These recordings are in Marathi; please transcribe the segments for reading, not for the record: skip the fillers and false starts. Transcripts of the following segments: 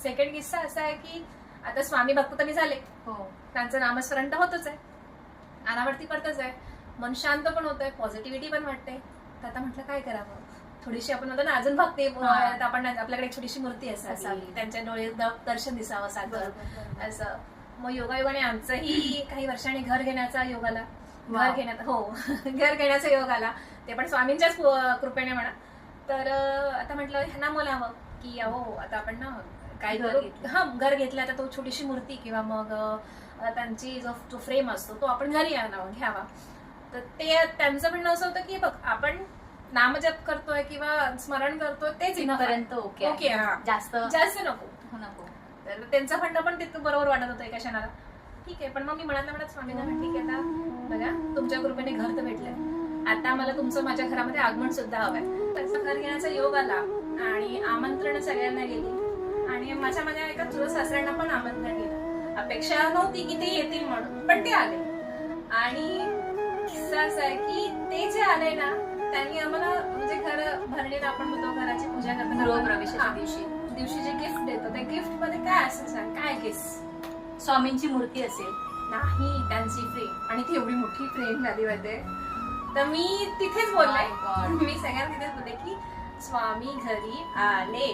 सेकंड किस्सा असा आहे की आता स्वामी भक्त तर मी झाले, हो त्यांचं नामस्मरण तर होतच आहे, अनावर्ती करतच आहे, मन शांत पण होतंय, पॉझिटिव्हिटी पण वाटते. तर आता म्हटलं काय करावं, थोडीशी आपण म्हणतो ना अजून भक्ती, आपण आपल्याकडे एक छोटीशी मूर्ती असावी, त्यांच्या डोळे दर्शन दिसावं सारखं असं. मग योगायोगाने आमचंही काही वर्षांनी घर घेण्याचा योग आला, घर घेण्याचा योग आला, ते पण स्वामींच्याच कृपेने म्हणा. तर आता म्हटलं ह्यांना बोलावं की अहो आता आपण ना काय घर घेतलं, आता तो छोटीशी मूर्ती किंवा मग त्यांची जो फ्रेम असतो तो आपण घरी घ्यावा. तर ते त्यांचं म्हणणं असं होतं की बघ आपण नामजप करतोय किंवा स्मरण करतोय तेच इथपर्यंत ओके, हा जास्त नको. तर त्यांचं म्हणणं पण तिथं बरोबर वाटत होतं एका क्षणाला. ठीक आहे, पण मग मी मनातल्या मनात स्वामींना ठीक आहे, आता बघा तुमच्या कृपेने घर तर भेटलंय, आता मला तुमचं माझ्या घरामध्ये आगमन सुद्धा हवंय. त्याचं घर घेण्याचा योग आला आणि आमंत्रण सगळ्यांना गेली आणि माझ्या एका चुलत सासऱ्यांना पण आमंत्रण गेलं. अपेक्षा नव्हती की ते येतील म्हणून, पण ते आले. आणि किस्सा असा आहे की ते जे आले ना त्यांनी आम्हाला म्हणजे घर भरणीत आपण म्हणतो घराची पूजा करताना गृहप्रवेशाच्या दिवशी जे गिफ्ट देतो त्या गिफ्ट मध्ये काय असेल, काय गेस? स्वामींची मूर्ती असेल? नाही, त्यांची फ्रेम, आणि ती एवढी मोठी फ्रेम झाली होते. तर मी तिथेच बोलले, मी सगळ्यांना तिथेच बोलले की स्वामी घरी आले.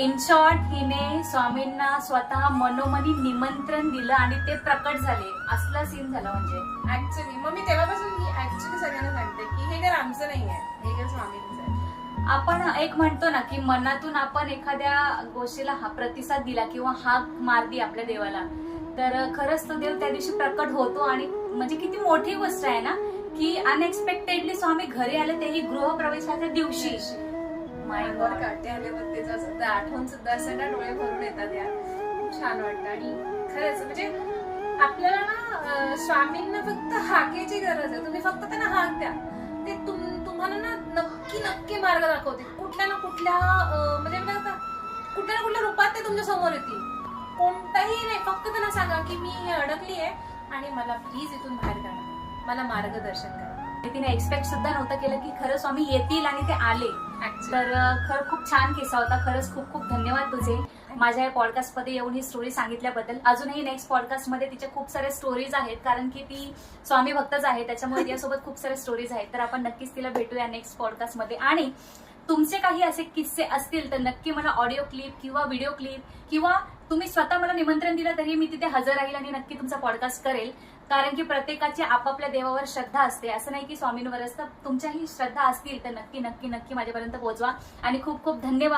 इन शॉर्ट हिने स्वामींना स्वतः मनोमनी निमंत्रण दिलं आणि ते प्रकट झाले, असला सीन झाला म्हणजे ऍक्च्युली. मग मी तेव्हापासून ऍक्च्युली सगळ्यांना सांगते की हे घर आमचं नाही आहे, हे घर स्वामींचं आहे. आपण एक म्हणतो ना की मनातून आपण एखाद्या गोष्टीला हा प्रतिसाद दिला किंवा हाक मारली आपल्या देवाला, तर खरंच तो देव त्या दिवशी प्रकट होतो. आणि म्हणजे किती मोठी गोष्ट आहे ना की अनएक्सपेक्टेडली स्वामी घरी आले, तेही गृहप्रवेशाच्या दिवशी. मायवर काटे आले, मग त्याचं आठवण सुद्धा असं ना डोळे भरून येतात यार, खूप छान वाटतं. आणि खरंच म्हणजे आपल्याला ना स्वामींना फक्त हाकेची गरज आहे, तुम्ही फक्त त्यांना हाक द्या, ते तुम्हाला ना नक्की मार्ग दाखवते, कुठल्या ना कुठल्या म्हणजे कुठल्या ना कुठल्या रूपात ते तुमच्या समोर येतील. कोणताही नाही, फक्त त्यांना सांगा की मी अडकली आहे आणि मला प्लीज इथून बाहेर काढा, मला मार्गदर्शन करा. तिने एक्सपेक्ट सुद्धा नव्हतं केलं की खरं स्वामी येतील आणि ते आले. तर खरं खूप छान किस्सा होता. खरंच खूप खूप धन्यवाद तुझे माझ्या या पॉडकास्ट मध्ये येऊन ही स्टोरी सांगितल्याबद्दल. अजूनही नेक्स्ट पॉडकास्ट मध्ये तिच्या खूप साऱ्या स्टोरीज आहेत, कारण की ती स्वामी भक्तच आहे, त्याच्यामुळे तिच्यासोबत खूप साऱ्या स्टोरीज आहेत. तर आपण नक्कीच तिला भेटूया नेक्स्ट पॉडकास्ट मध्ये. आणि तुमचे काही असे किस्से असतील तर नक्की मला ऑडिओ क्लिप किंवा व्हिडिओ क्लिप किंवा तुम्ही स्वतः मला निमंत्रण दिलं तरी मी तिथे हजर राहील आणि नक्की तुमचा पॉडकास्ट करेल. कारण की प्रत्येकाची आपापल्या देवावर श्रद्धा असते, असं नाही की स्वामींवर असतं. तुमच्याही श्रद्धा असतील तर नक्की नक्की नक्की माझ्यापर्यंत पोहोचवा. आणि खूप खूप धन्यवाद.